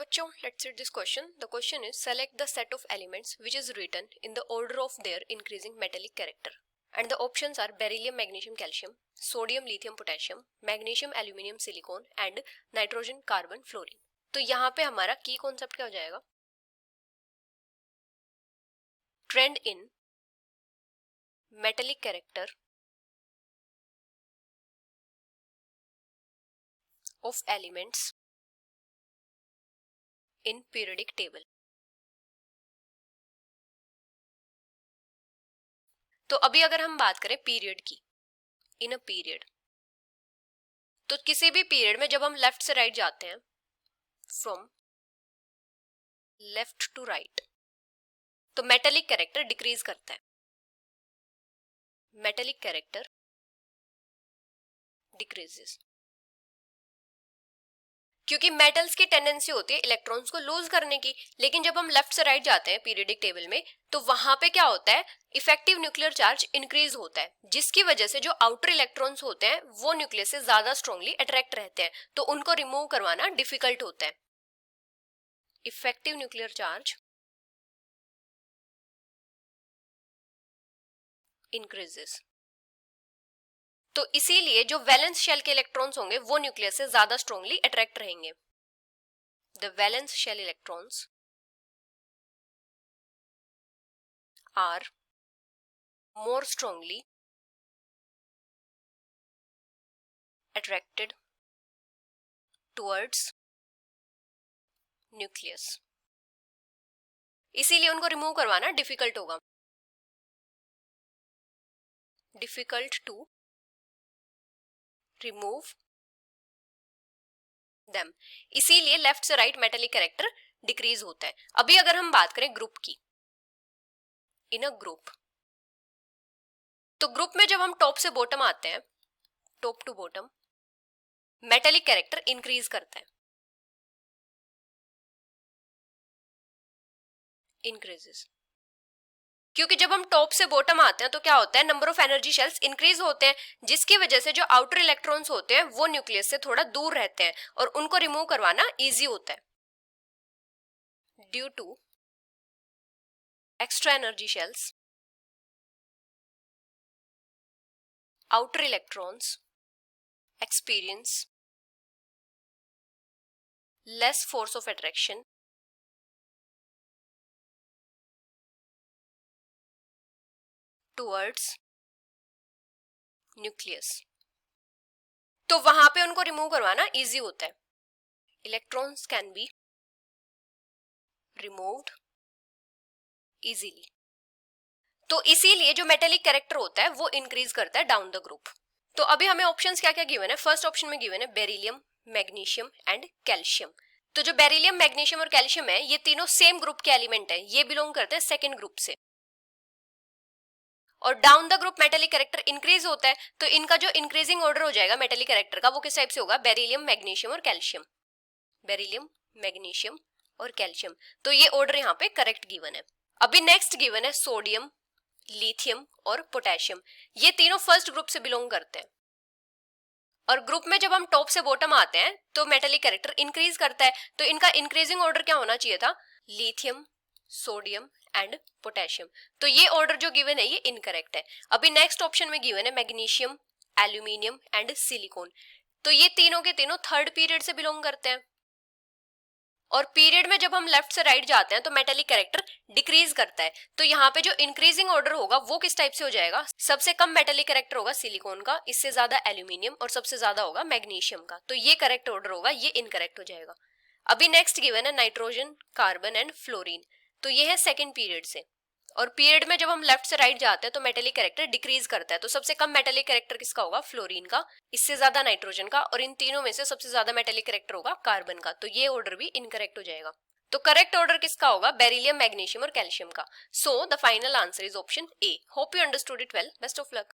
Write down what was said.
बच्चों, let's read this question. The question is, select the set of elements which is written in the order of their increasing metallic character. And the options are beryllium, magnesium, calcium, sodium, lithium, potassium, magnesium, aluminium, silicon and nitrogen, carbon, fluorine. तो यहाँ पे हमारा की concept क्या हो जाएगा? Trend in metallic character of elements in periodic table. तो अभी अगर हम बात करें पीरियड की, इन अ पीरियड, तो किसी भी पीरियड में जब हम लेफ्ट से राइट जाते हैं, फ्रॉम लेफ्ट टू राइट, तो मेटेलिक कैरेक्टर डिक्रीज करता है. मेटेलिक कैरेक्टर डिक्रीजेस, क्योंकि मेटल्स की टेंडेंसी होती है इलेक्ट्रॉन्स को लूज करने की. लेकिन जब हम लेफ्ट से राइट जाते हैं पीरियडिक टेबल में, तो वहां पे क्या होता है, इफेक्टिव न्यूक्लियर चार्ज इंक्रीज होता है, जिसकी वजह से जो आउटर इलेक्ट्रॉन्स होते हैं वो न्यूक्लियस से ज्यादा स्ट्रांगली अट्रैक्ट रहते हैं, तो उनको रिमूव करवाना डिफिकल्ट होता है. Effective nuclear charge increases. तो इसीलिए जो वैलेंस शेल के इलेक्ट्रॉन्स होंगे वो न्यूक्लियस से ज्यादा स्ट्रांगली अट्रैक्ट रहेंगे. The valence shell electrons are more strongly attracted towards nucleus. इसीलिए उनको रिमूव करवाना डिफिकल्ट होगा. Difficult to remove them. इसीलिए लेफ्ट से राइट मेटेलिक कैरेक्टर डिक्रीज होता है. अभी अगर हम बात करें ग्रुप की, इन अ ग्रुप, तो ग्रुप में जब हम टॉप से बॉटम आते हैं, top to bottom, metallic character increase करता है, इंक्रीजेस. क्योंकि जब हम टॉप से बॉटम आते हैं तो क्या होता है, number of energy shells increase होते हैं, जिसकी वजह से जो आउटर इलेक्ट्रॉन्स होते हैं वो न्यूक्लियस से थोड़ा दूर रहते हैं और उनको रिमूव करवाना इजी होता है. Due to extra energy shells, outer electrons experience less force of attraction towards nucleus. तो वहां पे उनको रिमूव करवाना इजी होता है. Electrons can be removed easily. तो इसीलिए जो मेटेलिक कैरेक्टर होता है वो इंक्रीज करता है डाउन द ग्रुप. तो अभी हमें ऑप्शंस क्या क्या गिवन है. फर्स्ट ऑप्शन में गिवन है बेरिलियम, मैग्नीशियम एंड कैल्शियम. तो जो बेरिलियम, मैग्नीशियम और कैल्शियम है, ये तीनों सेम ग्रुप के एलिमेंट है, ये बिलोंग करते हैं सेकेंड ग्रुप से. और down the group metallic character increase होता है, तो इनका जो इंक्रीजिंग ऑर्डर हो जाएगा मेटेलिक कैरेक्टर का, वो किस टाइप से होगा, बेरिलियम, मैग्नीशियम और कैल्शियम. बेरिलियम, मैग्नीशियम और कैल्शियम. तो ये ऑर्डर यहाँ पे करेक्ट गिवन है. अभी नेक्स्ट गिवन है सोडियम, लिथियम और पोटेशियम. ये तीनों फर्स्ट ग्रुप से बिलोंग करते हैं. और ग्रुप में जब हम टॉप से बॉटम आते हैं तो मेटेलिक कैरेक्टर इंक्रीज करता है, तो इनका इंक्रीजिंग ऑर्डर क्या होना चाहिए था, लिथियम, सोडियम एंड पोटेशियम. तो ये ऑर्डर जो गिवन है ये इनकरेक्ट है. अभी नेक्स्ट ऑप्शन में गिवन है मैग्नीशियम, एल्यूमिनियम एंड सिलिकॉन. तो ये तीनों के तीनों थर्ड पीरियड से बिलोंग करते हैं. और पीरियड में जब हम लेफ्ट से राइट जाते हैं तो मेटेलिक कैरेक्टर डिक्रीज करता है. तो यहाँ पे जो इंक्रीजिंग ऑर्डर होगा वो किस टाइप से हो जाएगा, सबसे कम मेटेलिक कैरेक्टर होगा सिलिकॉन का, इससे ज्यादा एल्यूमिनियम और सबसे ज्यादा होगा मैग्नीशियम का. तो ये करेक्ट ऑर्डर होगा, ये इनकरेक्ट हो जाएगा. अभी नेक्स्ट गिवन है नाइट्रोजन, कार्बन एंड फ्लोरीन. तो ये है सेकेंड पीरियड से. और पीरियड में जब हम लेफ्ट से राइट जाते हैं तो मेटेलिक कैरेक्टर डिक्रीज करता है. तो सबसे कम मेटेलिक कैरेक्टर किसका होगा, फ्लोरीन का, इससे ज्यादा नाइट्रोजन का, और इन तीनों में से सबसे ज्यादा मेटेलिक कैरेक्टर होगा कार्बन का. तो ये ऑर्डर भी इनकरेक्ट हो जाएगा. तो करेक्ट ऑर्डर किसका होगा, बेरिलियम, मैग्नीशियम और कैल्शियम का. So the final answer is option A. Hope you understood it well. Best of luck.